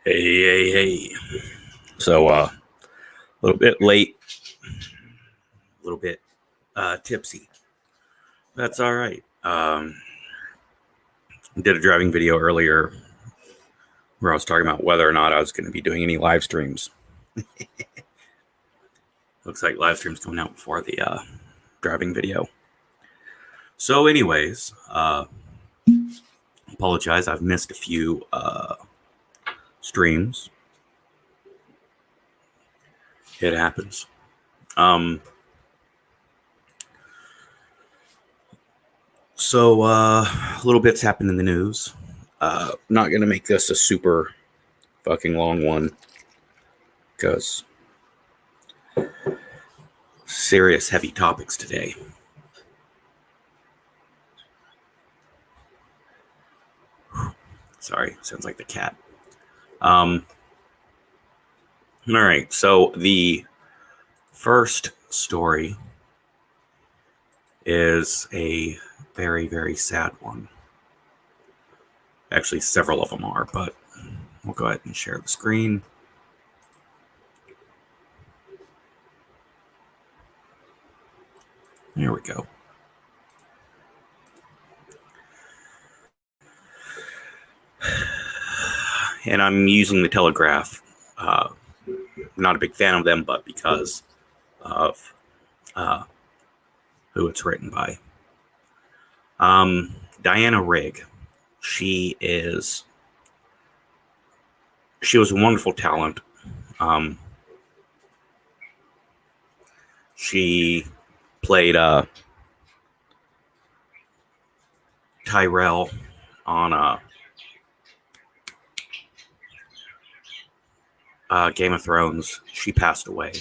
Hey, hey, hey. So, a little bit late, a little bit tipsy. That's all right. Did a driving video earlier where I was talking about whether or not I was going to be doing any live streams. Looks like live streams coming out before the driving video. So, anyways, apologize. I've missed a few streams. It happens. So, little bits happened in the news. Not going to make this a super fucking long one because serious, heavy topics today. Sorry, sounds like the cat. All right, so the first story is a very, very sad one. Actually, several of them are, but we'll go ahead and share the screen. There we go. And I'm using the Telegraph. Not a big fan of them, but because of who it's written by. Diana Rigg. She was a wonderful talent. She played Tyrell on Game of Thrones. She passed away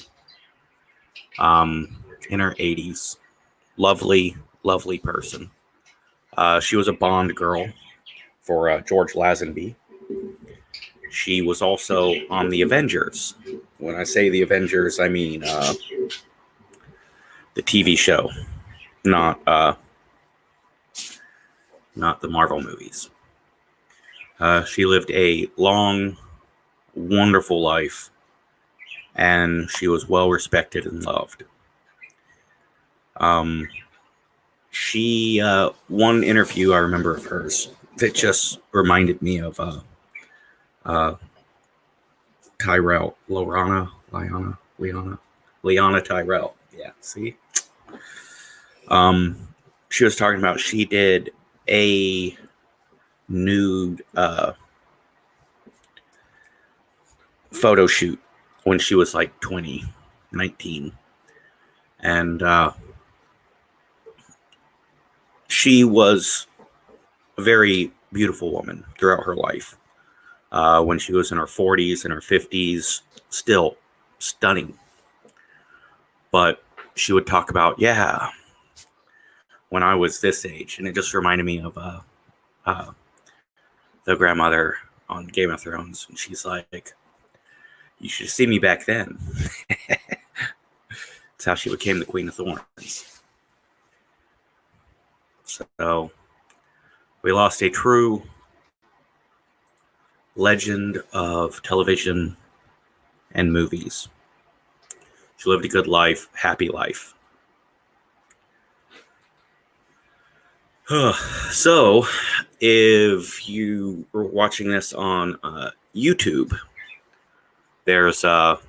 in her 80s. Lovely, lovely person. She was a Bond girl for George Lazenby. She was also on the Avengers. When I say the Avengers, I mean the TV show, not the Marvel movies. She lived a long, wonderful life, and she was well respected and loved. She one interview I remember of hers that just reminded me of Tyrell, Liana Tyrell. Yeah, see. She was talking about she did a nude photo shoot when she was like 19. And she was a very beautiful woman throughout her life. When she was in her 40s and her 50s, still stunning. But she would talk about, when I was this age. And it just reminded me of the grandmother on Game of Thrones. And she's like, you should see me back then. That's how she became the Queen of Thorns. So we lost a true legend of television and movies. She lived a good life, happy life. So, if you were watching this on YouTube, there's a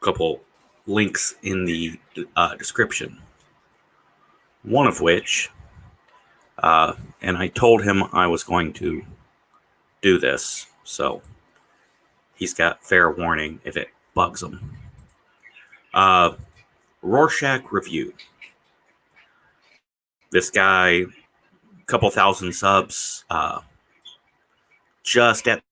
couple links in the description. One of which, and I told him I was going to do this, so he's got fair warning if it bugs him. Roshach review. This guy, couple thousand subs, just at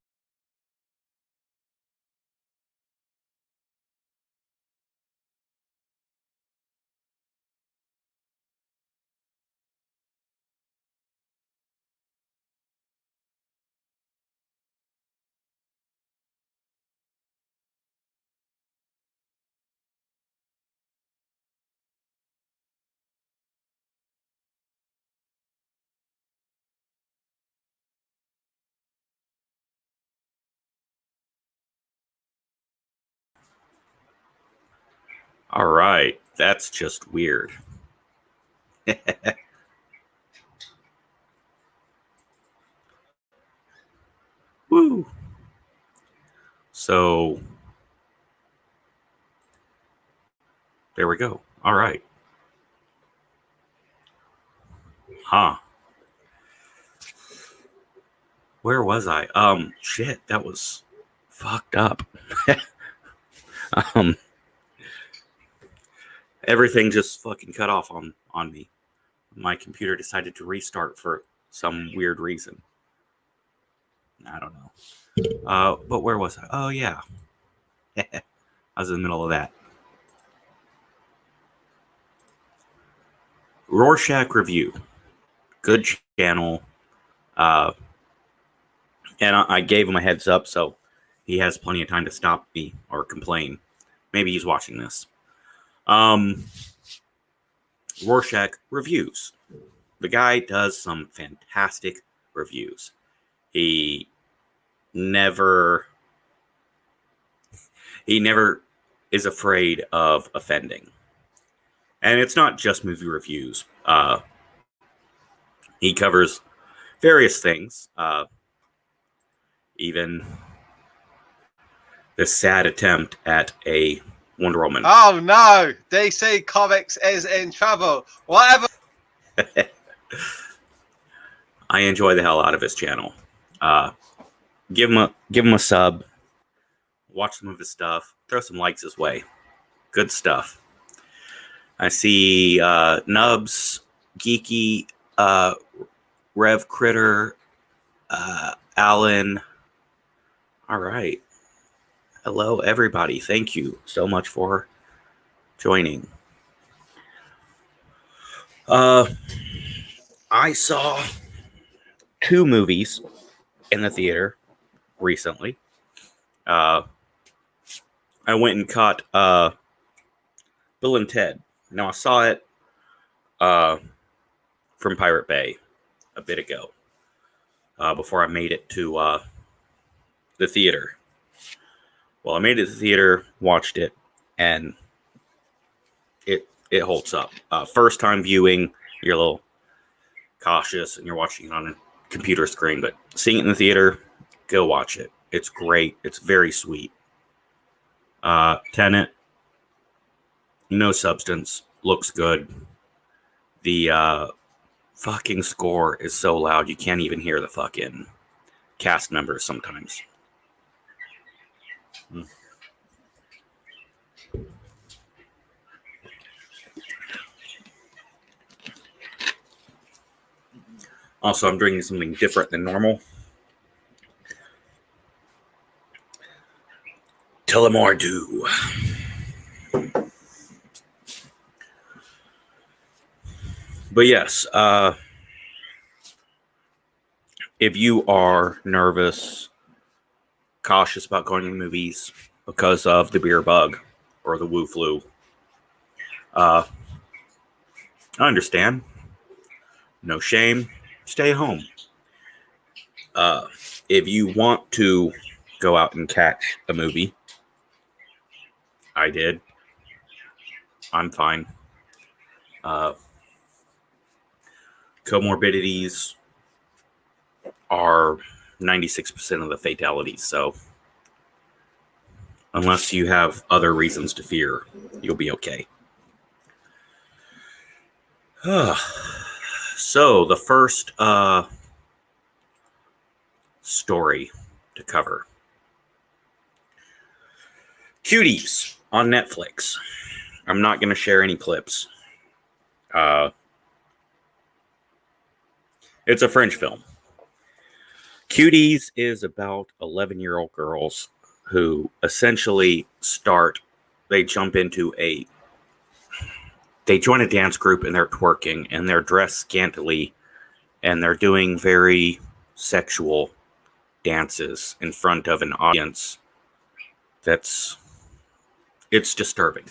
All right. That's just weird. Woo. So there we go. All right. Huh. Where was I? Shit, that was fucked up. um, everything just fucking cut off on me. My computer decided to restart for some weird reason. I don't know. But where was I? Oh yeah, I was in the middle of that. Rorschach review, good channel. Uh, and I gave him a heads up, so he has plenty of time to stop me or complain. Maybe he's watching this. Rorschach reviews. The guy does some fantastic reviews. He never is afraid of offending. And it's not just movie reviews. He covers various things, even the sad attempt at a Wonder Woman. Oh no! DC Comics is in trouble. Whatever. I enjoy the hell out of his channel. Give him a sub. Watch some of his stuff. Throw some likes his way. Good stuff. I see Nubs, Geeky, Rev Critter, Alan. All right. Hello, everybody. Thank you so much for joining. I saw 2 movies in the theater recently. I went and caught Bill and Ted. Now, I saw it from Pirate Bay a bit ago before I made it to the theater. Well, I made it to the theater, watched it, and it holds up. First time viewing, you're a little cautious and you're watching it on a computer screen, but seeing it in the theater, go watch it. It's great. It's very sweet. Tenet, no substance, looks good. The fucking score is so loud you can't even hear the fucking cast members sometimes. Also, I'm drinking something different than normal. Tullamore Dew. But yes, if you are nervous, cautious about going to the movies because of the beer bug or the woo flu, I understand. No shame. Stay home. If you want to go out and catch a movie, I did. I'm fine. Comorbidities are 96% of the fatalities, so unless you have other reasons to fear, you'll be okay. So, the first story to cover. Cuties on Netflix. I'm not going to share any clips. It's a French film. Cuties is about 11-year-old girls who essentially they join a dance group and they're twerking and they're dressed scantily and they're doing very sexual dances in front of an audience. It's disturbing.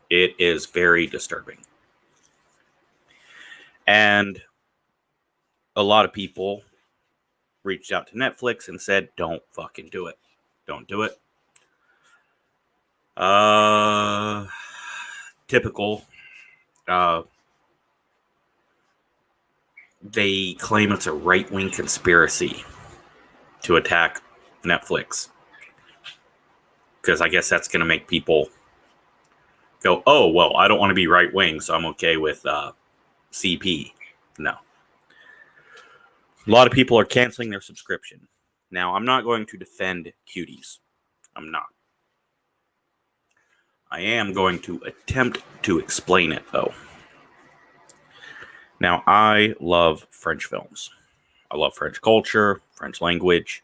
It is very disturbing. And a lot of people reached out to Netflix and said, don't fucking do it. Don't do it. typical. They claim it's a right-wing conspiracy to attack Netflix. Because I guess that's going to make people go, oh, well, I don't want to be right-wing, so I'm okay with CP. No. A lot of people are canceling their subscription. Now, I'm not going to defend Cuties. I'm not. I am going to attempt to explain it, though. Now, I love French films. I love French culture, French language.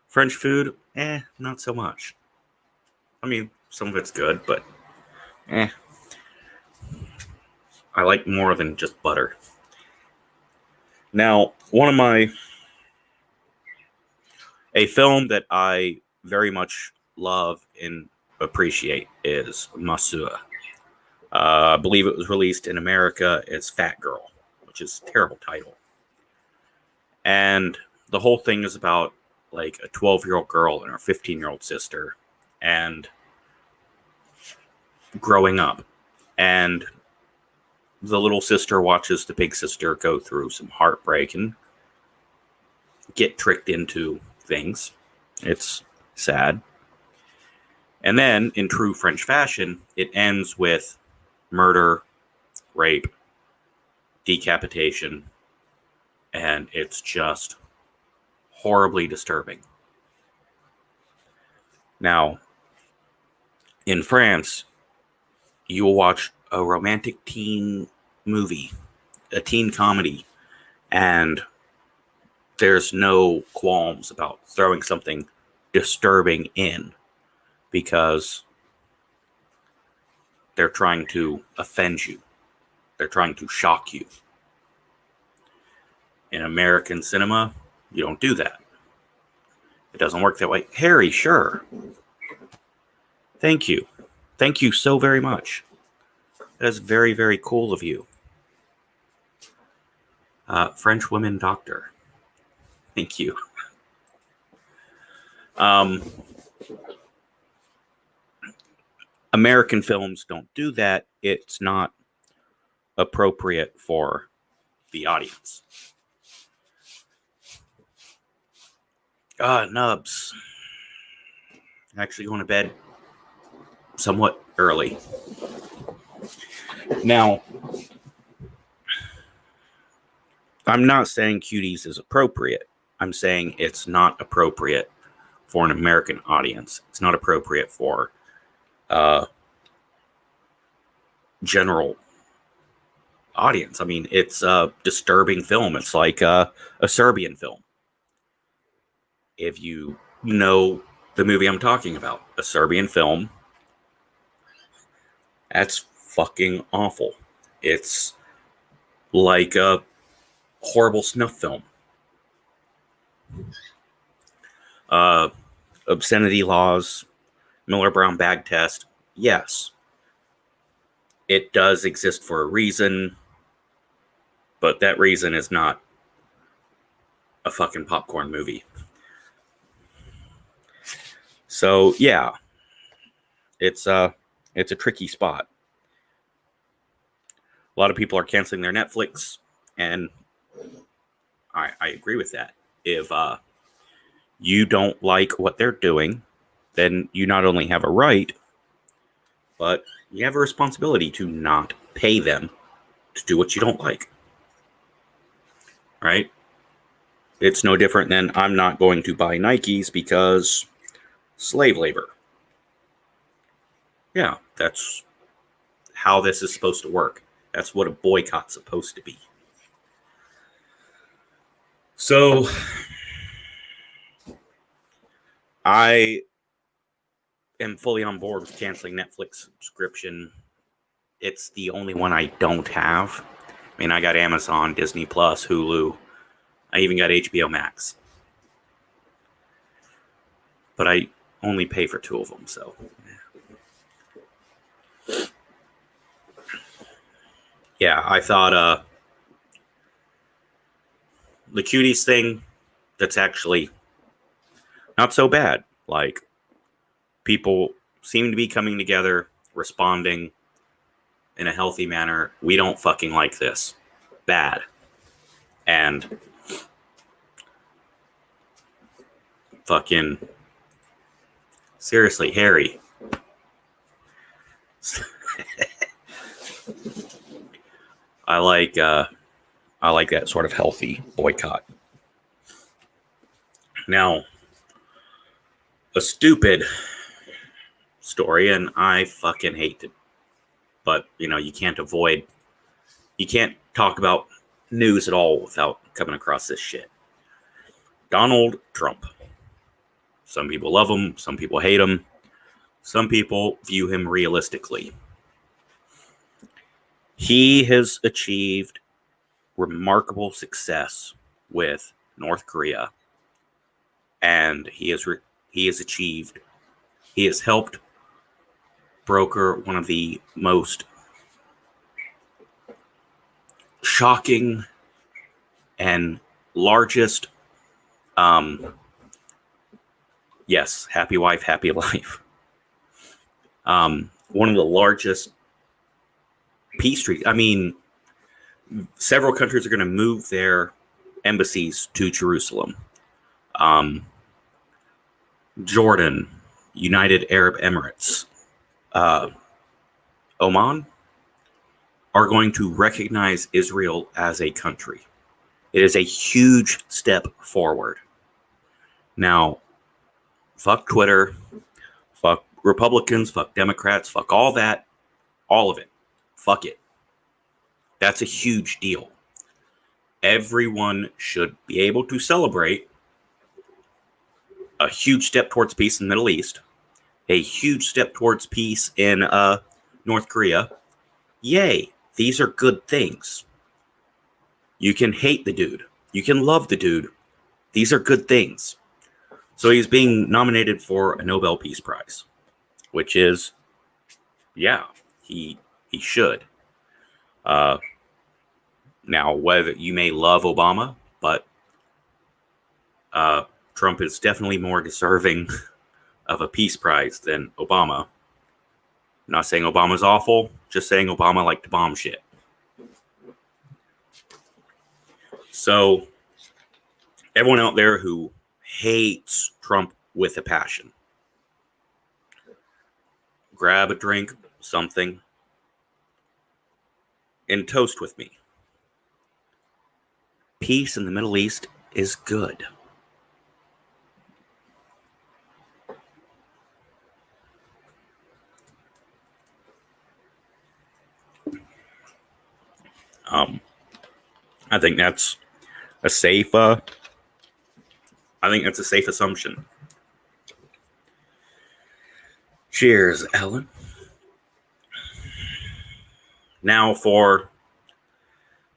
French food, not so much. I mean, some of it's good, but I like more than just butter. Now, a film that I very much love and appreciate is Masua. I believe it was released in America as Fat Girl, which is a terrible title. And the whole thing is about like a 12-year-old girl and her 15-year-old sister and growing up. And the little sister watches the big sister go through some heartbreak and get tricked into things. It's sad. And then, in true French fashion, it ends with murder, rape, decapitation, and it's just horribly disturbing. Now, in France, you will watch a romantic teen movie, a teen comedy, and there's no qualms about throwing something disturbing in because they're trying to offend you. They're trying to shock you. In American cinema, you don't do that. It doesn't work that way. Harry, sure. Thank you. Thank you so very much. That is very, very cool of you. French women doctor. Thank you. American films don't do that. It's not appropriate for the audience. Nubs. Actually going to bed somewhat early. Now, I'm not saying Cuties is appropriate. I'm saying it's not appropriate for an American audience. It's not appropriate for general audience. I mean, it's a disturbing film. It's like a Serbian film. If you know the movie I'm talking about, a Serbian film, that's fucking awful. It's like a horrible snuff film. Obscenity laws, Miller Brown bag test. Yes, it does exist for a reason, but that reason is not a fucking popcorn movie. So yeah, it's a tricky spot. A lot of people are canceling their Netflix, and I agree with that. If you don't like what they're doing, then you not only have a right, but you have a responsibility to not pay them to do what you don't like. Right? It's no different than I'm not going to buy Nikes because slave labor. Yeah, that's how this is supposed to work. That's what a boycott's supposed to be. So, I am fully on board with canceling Netflix subscription. It's the only one I don't have. I mean, I got Amazon, Disney Plus, Hulu. I even got HBO Max. But I only pay for 2 of them, so. Yeah, I thought the Cuties thing, that's actually not so bad. Like, people seem to be coming together, responding. in a healthy manner. We don't fucking like this. Bad. And fucking seriously, Harry. I like that sort of healthy boycott. Now, a stupid story, and I fucking hate it. But, you can't talk about news at all without coming across this shit. Donald Trump. Some people love him, some people hate him, some people view him realistically. He has achieved remarkable success with North Korea, and he has helped broker one of the most shocking and largest yes, happy wife, happy life. One of the largest peace treaties. I mean, several countries are going to move their embassies to Jerusalem. Jordan, United Arab Emirates, Oman are going to recognize Israel as a country. It is a huge step forward. Now, fuck Twitter, fuck Republicans, fuck Democrats, fuck all that, all of it. Fuck it. That's a huge deal. Everyone should be able to celebrate a huge step towards peace in the Middle East, a huge step towards peace in North Korea. Yay, these are good things. You can hate the dude. You can love the dude. These are good things. So he's being nominated for a Nobel Peace Prize, which is, yeah, he should. Now, whether you may love Obama, but Trump is definitely more deserving of a peace prize than Obama. I'm not saying Obama's awful, just saying Obama liked to bomb shit. So, everyone out there who hates Trump with a passion, grab a drink, something, and toast with me. Peace in the Middle East is good. I think that's a safe. I think that's a safe assumption. Cheers, Ellen. Now for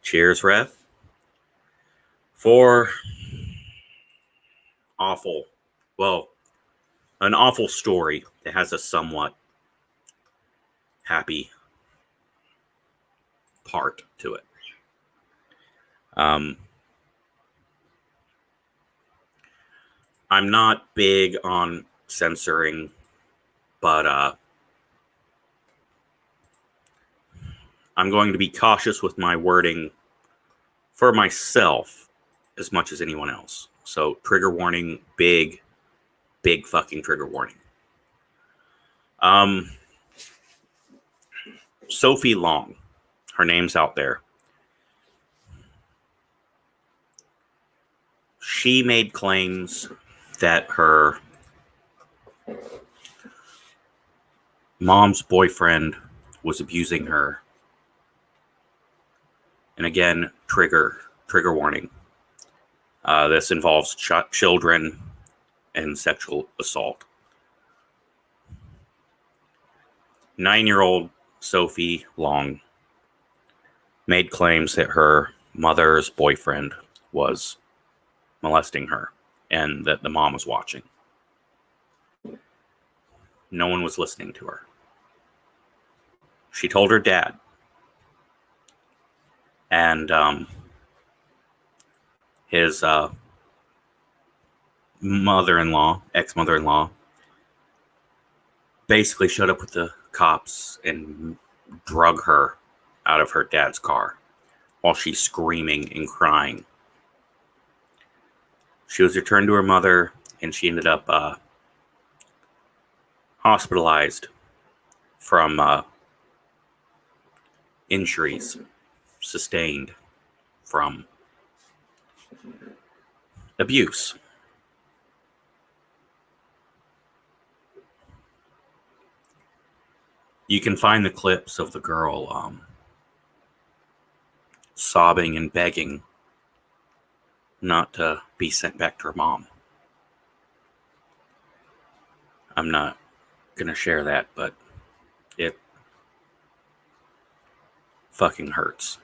cheers, Rev. For an awful story that has a somewhat happy part to it. I'm not big on censoring, but I'm going to be cautious with my wording for myself as much as anyone else. So trigger warning, big fucking trigger warning. Sophie Long, her name's out there. She made claims that her mom's boyfriend was abusing her. And again, trigger warning. This involves children and sexual assault. 9-year-old Sophie Long made claims that her mother's boyfriend was molesting her and that the mom was watching. No one was listening to her. She told her dad. And his ex-mother-in-law, basically showed up with the cops and drug her out of her dad's car while she's screaming and crying. She was returned to her mother, and she ended up hospitalized from injuries sustained from abuse. You can find the clips of the girl sobbing and begging not to be sent back to her mom. I'm not going to share that, but it fucking hurts.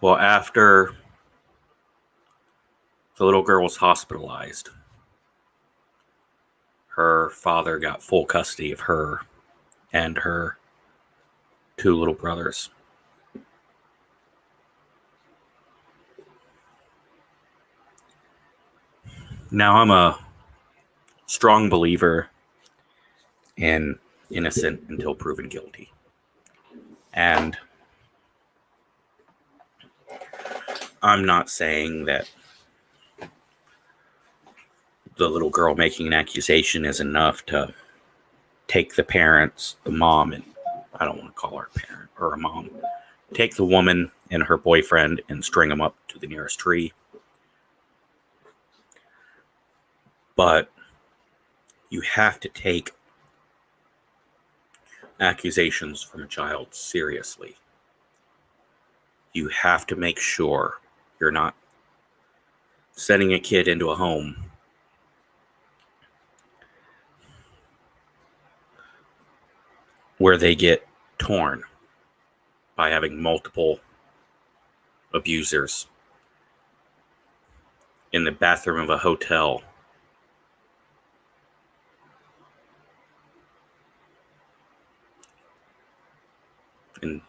Well, after the little girl was hospitalized, her father got full custody of her and her 2 little brothers. Now, I'm a strong believer in innocent until proven guilty. And I'm not saying that the little girl making an accusation is enough to take the parents, the mom, and I don't want to call her a parent or a mom, take the woman and her boyfriend and string them up to the nearest tree. But you have to take accusations from a child seriously. You have to make sure you're not sending a kid into a home where they get torn by having multiple abusers in the bathroom of a hotel. And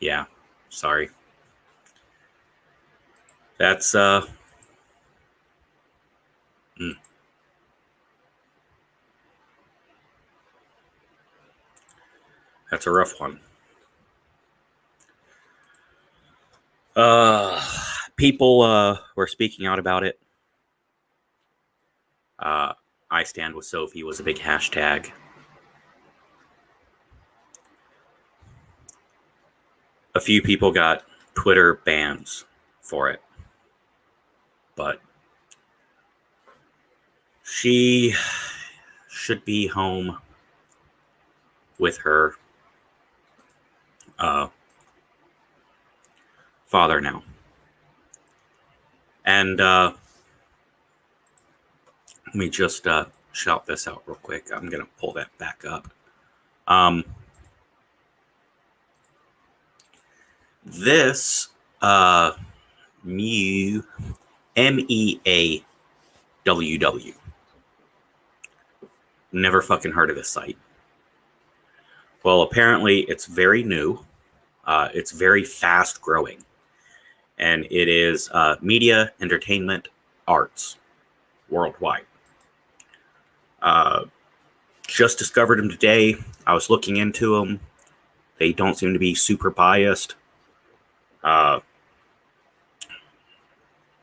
yeah, sorry. That's that's a rough one. People were speaking out about it. I Stand With Sophie was a big hashtag. A few people got Twitter bans for it. But she should be home with her father now. And let me just shout this out real quick. I'm going to pull that back up. This MEAWW. Never fucking heard of this site. Well, apparently it's very new. It's very fast growing. And it is media, entertainment, arts worldwide. Just discovered them today. I was looking into them. They don't seem to be super biased.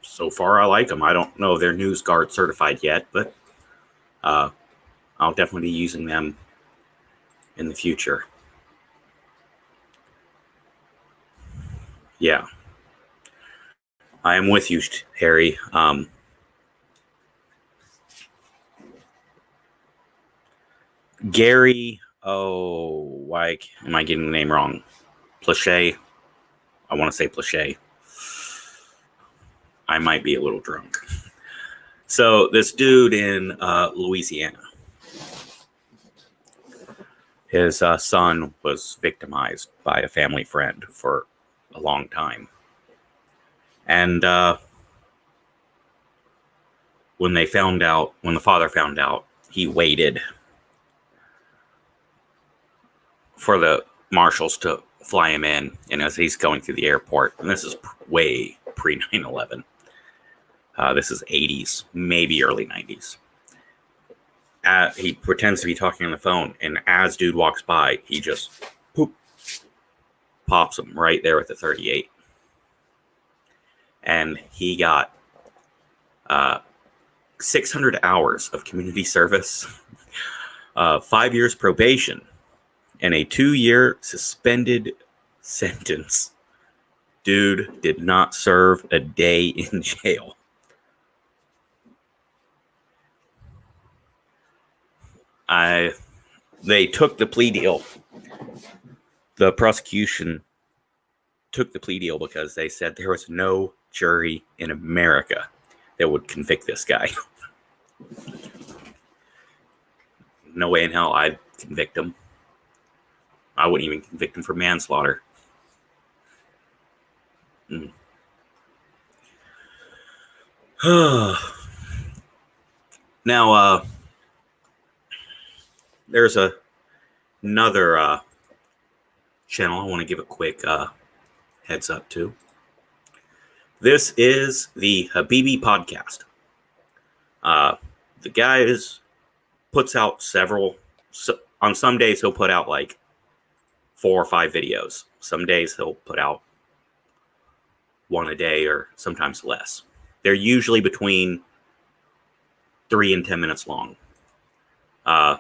So far, I like them. I don't know if they're NewsGuard certified yet, but I'll definitely be using them in the future. Yeah. I am with you, Harry. Gary, why am I getting the name wrong? Plachet. I want to say Plachet. I might be a little drunk. So this dude in Louisiana, his son was victimized by a family friend for a long time. And when the father found out, he waited for the marshals to fly him in, and as he's going through the airport, and this is way pre 9/11. This is 80s, maybe early 90s. he pretends to be talking on the phone, and as dude walks by, he just pops him right there with the 38. And he got 600 hours of community service, 5 years probation, and a 2-year suspended sentence. Dude did not serve a day in jail. They took the plea deal. The prosecution took the plea deal because they said there was no jury in America that would convict this guy. No way in hell I'd convict him. I wouldn't even convict him for manslaughter. Now, there's another channel I want to give a quick heads up to. This is the Habibi podcast. The guy puts out several. On some days he'll put out like 4 or 5 videos. Some days he'll put out 1 a day, or sometimes less. They're usually between 3 and 10 minutes long. I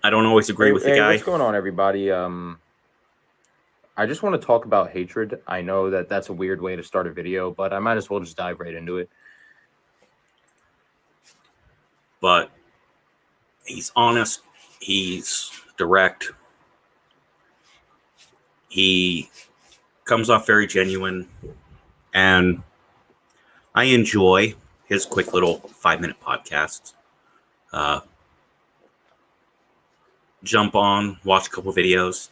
don't always agree with the guy. What's going on, everybody? I just want to talk about hatred. I know that that's a weird way to start a video, but I might as well just dive right into it. But he's honest. He's direct. He comes off very genuine. And I enjoy his quick little 5-minute podcasts. Jump on, watch a couple videos,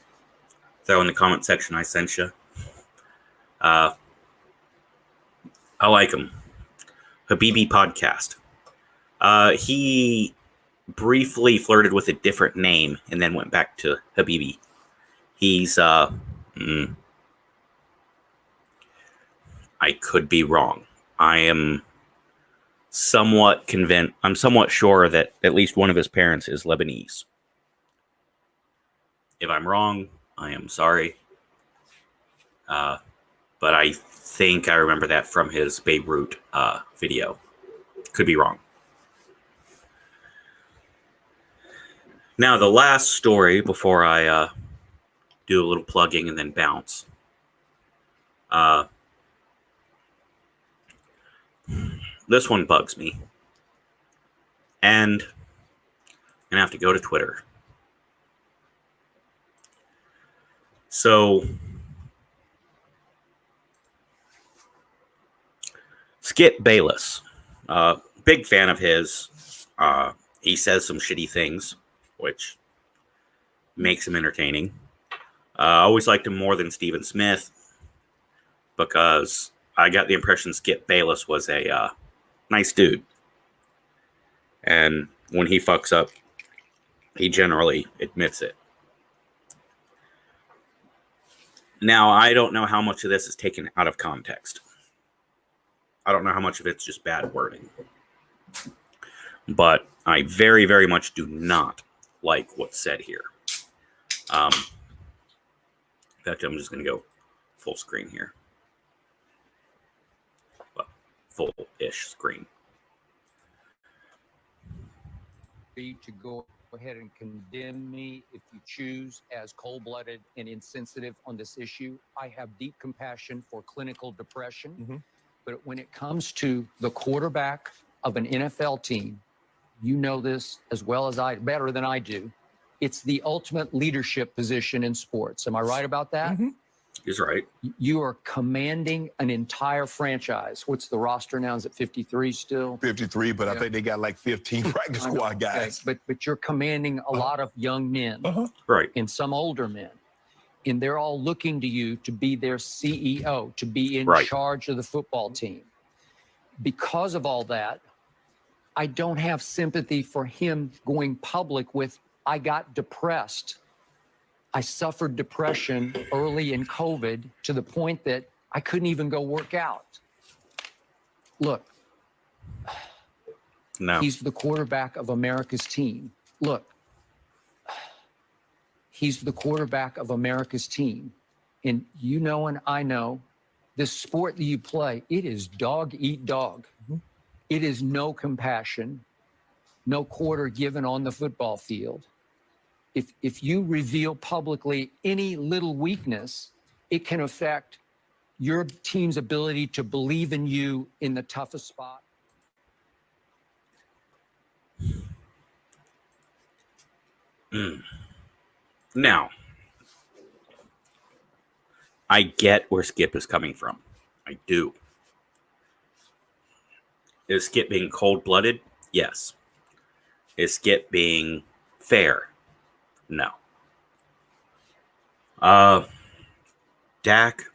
throw in the comment section I sent you. I like him. Habibi podcast. He briefly flirted with a different name and then went back to Habibi. He's I could be wrong. I am somewhat convinced. I'm somewhat sure that at least one of his parents is Lebanese. If I'm wrong, I am sorry. But I think I remember that from his Beirut video. Could be wrong. Now, the last story before I do a little plugging and then bounce. This one bugs me. And I'm going to have to go to Twitter. So, Skip Bayless, big fan of his. He says some shitty things, which makes him entertaining. I always liked him more than Stephen Smith because I got the impression Skip Bayless was a nice dude. And when he fucks up, he generally admits it. Now, I don't know how much of this is taken out of context. I don't know how much of it's just bad wording. But I very, very much do not like what's said here. In fact, I'm just going to go full screen here. Well, full-ish screen. To go ahead and condemn me if you choose as cold-blooded and insensitive on this issue. I have deep compassion for clinical depression. Mm-hmm. But when it comes to the quarterback of an NFL team, you know this as well as better than I do. It's the ultimate leadership position in sports. Am I right about that? Mm-hmm. He's right. You are commanding an entire franchise. What's the roster now? Is it 53 still? 53, but yeah. I think they got like 15 practice squad guys. Okay. But you're commanding a lot of young men, right, and some older men. And they're all looking to you to be their CEO, to be in charge of the football team. Because of all that, I don't have sympathy for him going public with, I got depressed. I suffered depression early in COVID to the point that I couldn't even go work out. Look, No. He's the quarterback of America's team. Look, he's the quarterback of America's team. And you know, and I know, this sport that you play, it is dog eat dog. It is no compassion, no quarter given on the football field. If you reveal publicly any little weakness, it can affect your team's ability to believe in you in the toughest spot. Now, I get where Skip is coming from. I do. Is Skip being cold-blooded? Yes. Is Skip being fair? No. Dak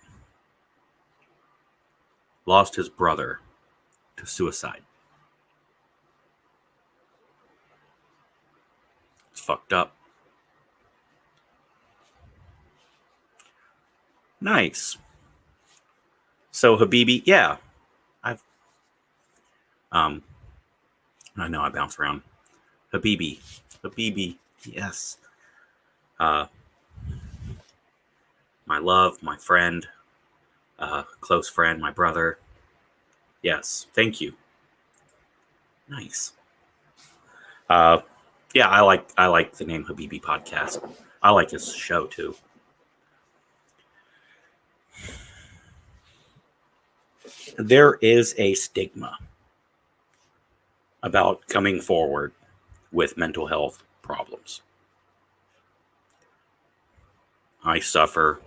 lost his brother to suicide. It's fucked up. Nice. So Habibi, yeah. I know I bounce around. Habibi, yes. My love, my friend, close friend, my brother. Yes, thank you. Nice. Yeah, I like the name Habibi Podcast. I like his show too. There is a stigma about coming forward with mental health problems. I suffer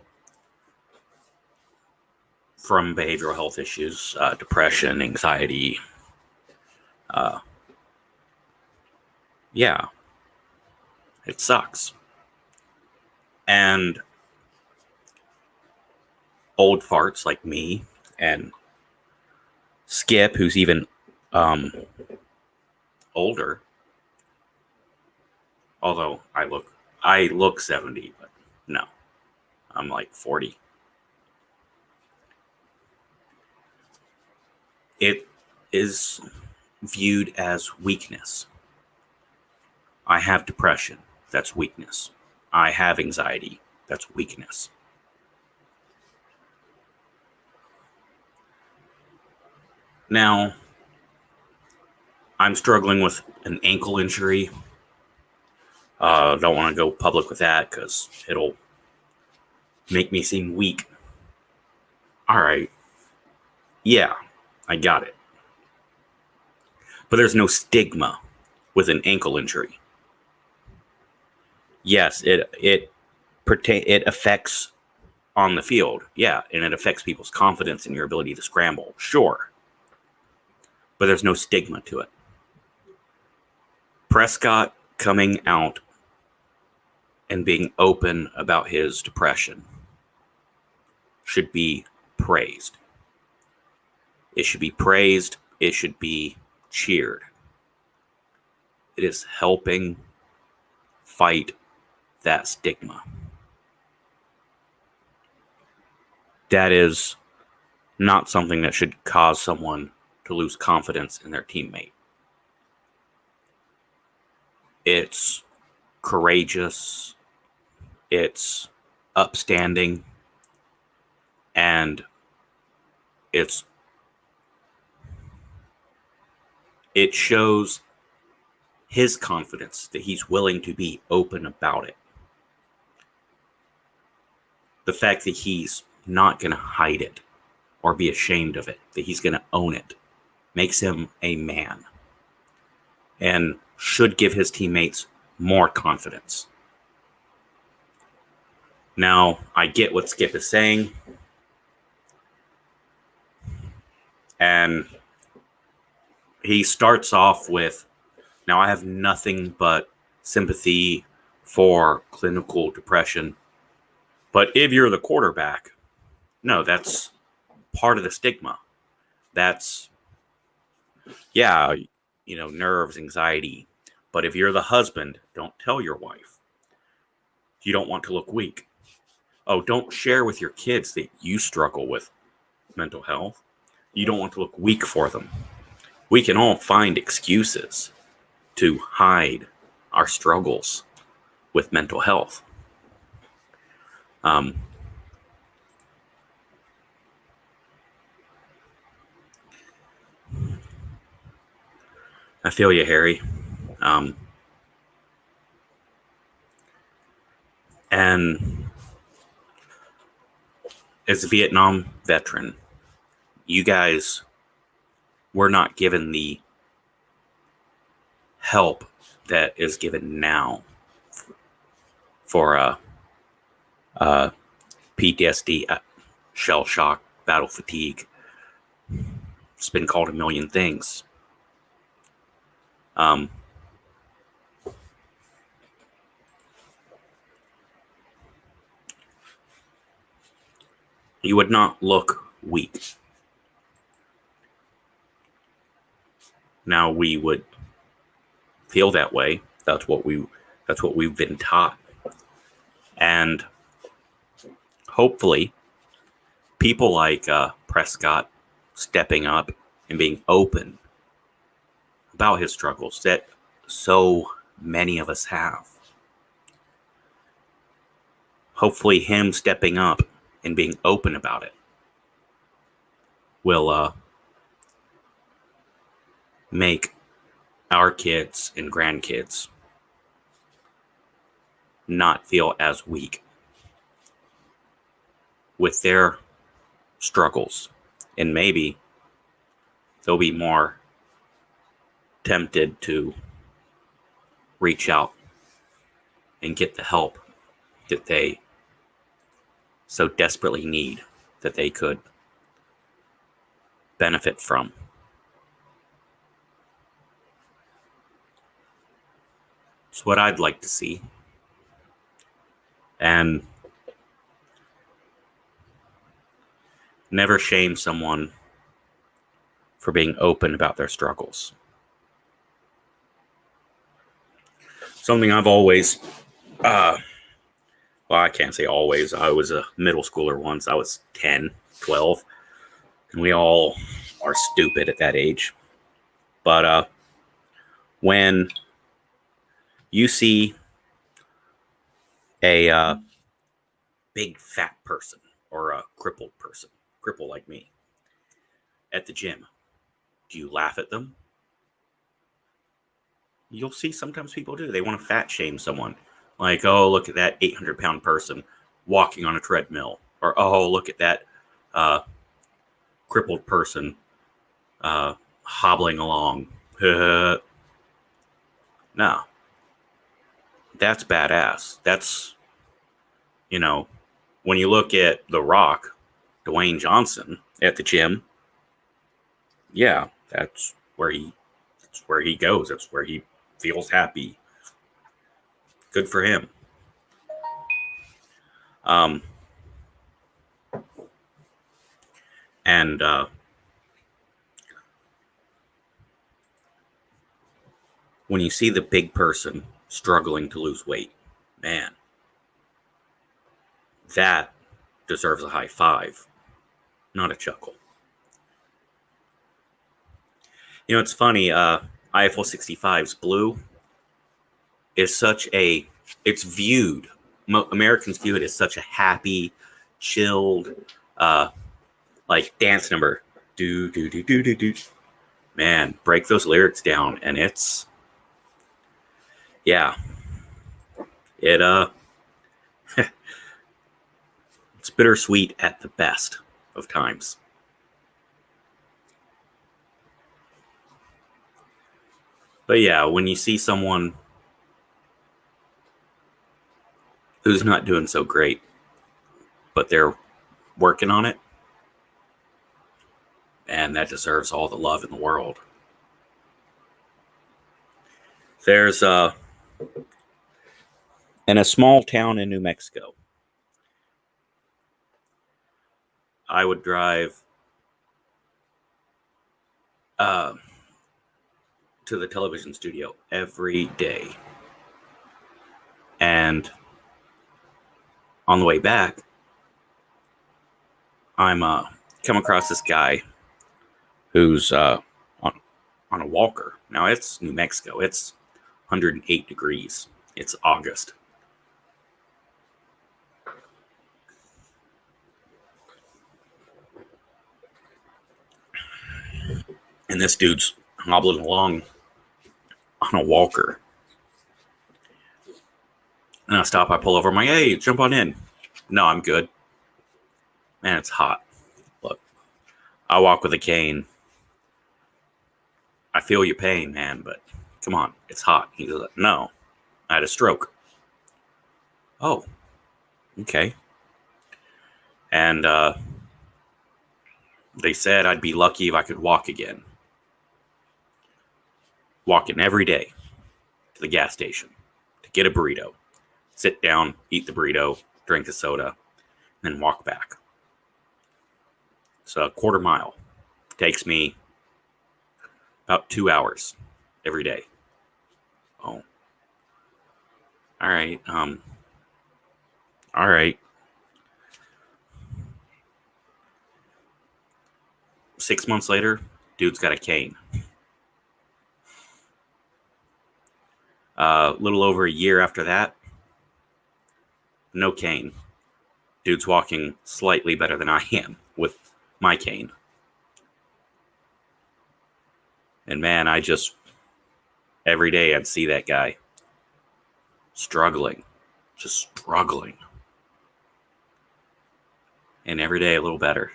from behavioral health issues, depression, anxiety. Yeah, it sucks. And old farts like me and Skip, who's even older, although I look 70, but no, I'm like 40. It is viewed as weakness. I have depression. That's weakness. I have anxiety. That's weakness. Now, I'm struggling with an ankle injury. Don't want to go public with that because it'll make me seem weak. All right. Yeah, I got it. But there's no stigma with an ankle injury. Yes, it affects on the field. Yeah, and it affects people's confidence in your ability to scramble. Sure. But there's no stigma to it. Prescott coming out and being open about his depression should be praised. It should be praised. It should be cheered. It is helping fight that stigma. That is not something that should cause someone to lose confidence in their teammate. It's courageous, it's upstanding, and it shows his confidence that he's willing to be open about it. The fact that he's not going to hide it or be ashamed of it, that he's going to own it, makes him a man and should give his teammates more confidence. Now, I get what Skip is saying, and he starts off with, now I have nothing but sympathy for clinical depression, but if you're the quarterback, no, that's part of the stigma. That's, yeah, nerves, anxiety. But if you're the husband, don't tell your wife. You don't want to look weak. Oh, don't share with your kids that you struggle with mental health. You don't want to look weak for them. we can all find excuses to hide our struggles with mental health. I feel you, Harry. And as a Vietnam veteran, you guys were not given the help that is given now for PTSD, shell shock, battle fatigue. It's been called a million things. You would not look weak. Now we would feel that way. That's what we've been taught. And hopefully people like Prescott stepping up and being open about his struggles that so many of us have. Hopefully him stepping up and being open about it will make our kids and grandkids not feel as weak with their struggles, and maybe they'll be more tempted to reach out and get the help that they so desperately need, that they could benefit from. It's what I'd like to see. And never shame someone for being open about their struggles. Something I've always, well, I can't say always. I was a middle schooler once. I was 10, 12, and we all are stupid at that age. But when you see a big fat person or a crippled like me, at the gym, do you laugh at them? You'll see sometimes people do. They want to fat shame someone. Like, oh, look at that 800-pound person walking on a treadmill. Or, oh, look at that crippled person hobbling along. No. That's badass. That's, when you look at The Rock, Dwayne Johnson, at the gym, yeah, that's where he goes. That's where he feels happy. Good for him. And when you see the big person struggling to lose weight, man, that deserves a high five, not a chuckle. It's funny, IFL 65's blue is it's viewed, Americans view it as such a happy, chilled, like dance number. Do, do, do, do, do, do. Man, break those lyrics down, and it's bittersweet at the best of times. But yeah, when you see someone who's not doing so great, but they're working on it, and that deserves all the love in the world. There's in a small town in New Mexico, I would drive to the television studio every day. And on the way back, I'm come across this guy who's on a walker. Now, it's New Mexico. It's 108 degrees. It's August. And this dude's hobbling along on a walker. And I stop, I pull over, I'm like, hey, jump on in. No, I'm good. Man, it's hot. Look, I walk with a cane. I feel your pain, man, but come on, it's hot. He's like, no, I had a stroke. Oh, okay. And they said I'd be lucky if I could walk again. Walking every day to the gas station to get a burrito. Sit down, eat the burrito, drink a soda, and then walk back. So a quarter mile takes me about 2 hours every day. Oh. All right. All right. 6 months later, dude's got a cane. A little over a year after that, no cane. Dude's walking slightly better than I am with my cane. And man, every day I'd see that guy struggling, just struggling. And every day a little better.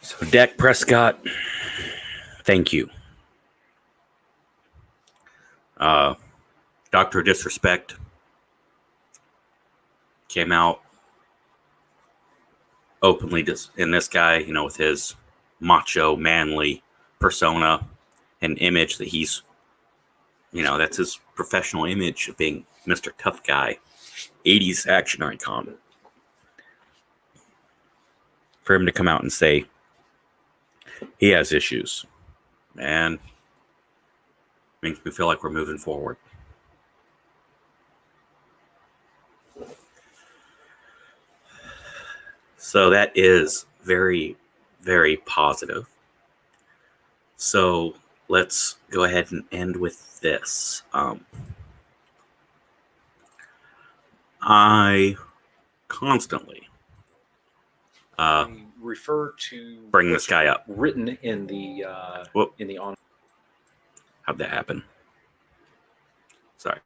So Dak Prescott, thank you. Dr. Disrespect came out openly, and this guy, with his macho, manly persona and image that he's, that's his professional image of being Mr. Tough Guy, 80s action icon. For him to come out and say he has issues, man, makes me feel like we're moving forward. So that is very, very positive. So let's go ahead and end with this. I constantly refer to bring this guy up. written in the on. How'd that happen? Sorry.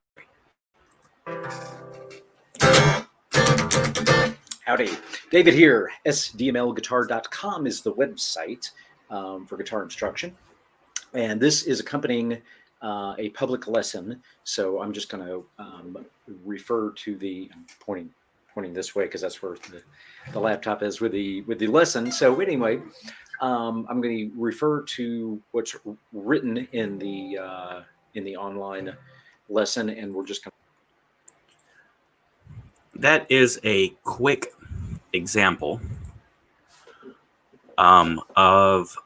Howdy. David here. sdmlguitar.com is the website for guitar instruction. And this is accompanying a public lesson. So I'm just going to refer to I'm pointing this way because that's where the laptop is with the lesson. So anyway, I'm going to refer to what's written in the online lesson, and we're just going to. That is a quick example of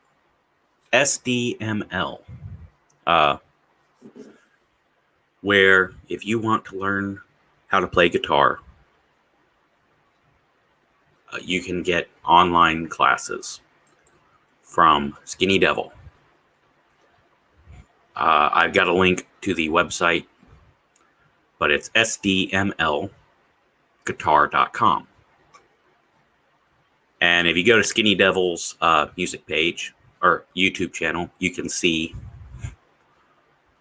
SDML, where if you want to learn how to play guitar, you can get online classes from Skinny Devil. I've got a link to the website, but it's sdmlguitar.com. And if you go to Skinny Devil's music page or YouTube channel, you can see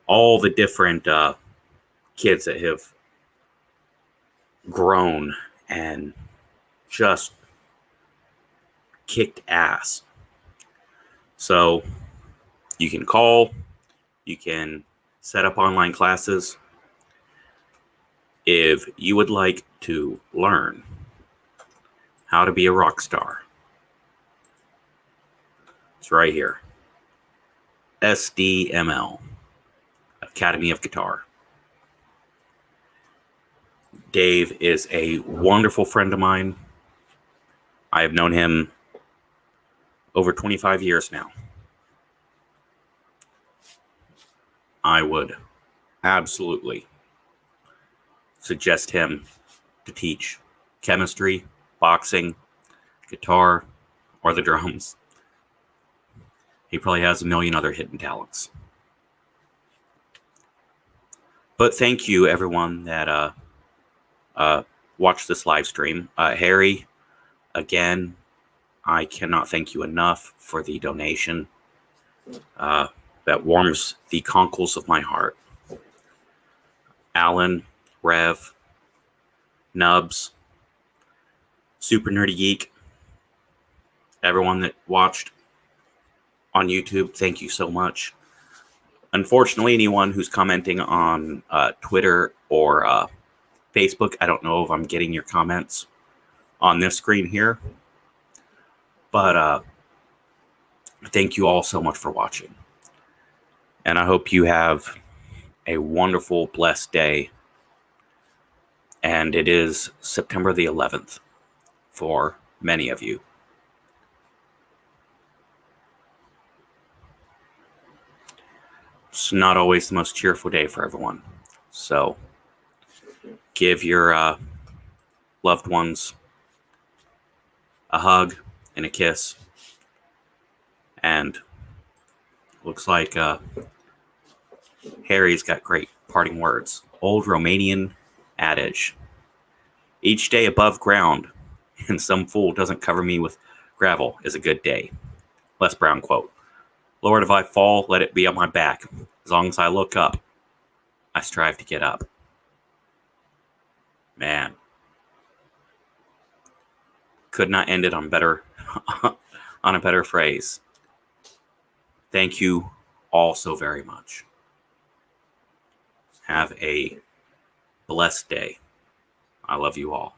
all the different kids that have grown and just kicked ass. So you can call, you can set up online classes. If you would like to learn how to be a rock star, it's right here. SDML, Academy of Guitar. Dave is a wonderful friend of mine. I have known him over 25 years now. I would absolutely suggest him to teach chemistry, boxing, guitar, or the drums. He probably has a million other hidden talents. But thank you, everyone that watched this live stream. Harry, again, I cannot thank you enough for the donation. That warms the conkles of my heart. Alan, Rev, Nubs, Super Nerdy Geek, everyone that watched on YouTube, thank you so much. Unfortunately, anyone who's commenting on Twitter or Facebook, I don't know if I'm getting your comments on this screen here. But thank you all so much for watching. And I hope you have a wonderful, blessed day. And it is September the 11th for many of you. It's not always the most cheerful day for everyone. So give your loved ones a hug and a kiss. And looks like Harry's got great parting words. Old Romanian adage. Each day above ground and some fool doesn't cover me with gravel is a good day. Les Brown quote. Lord, if I fall, let it be on my back. As long as I look up, I strive to get up. Man. Could not end it on better on a better phrase. Thank you all so very much. Have a blessed day. I love you all.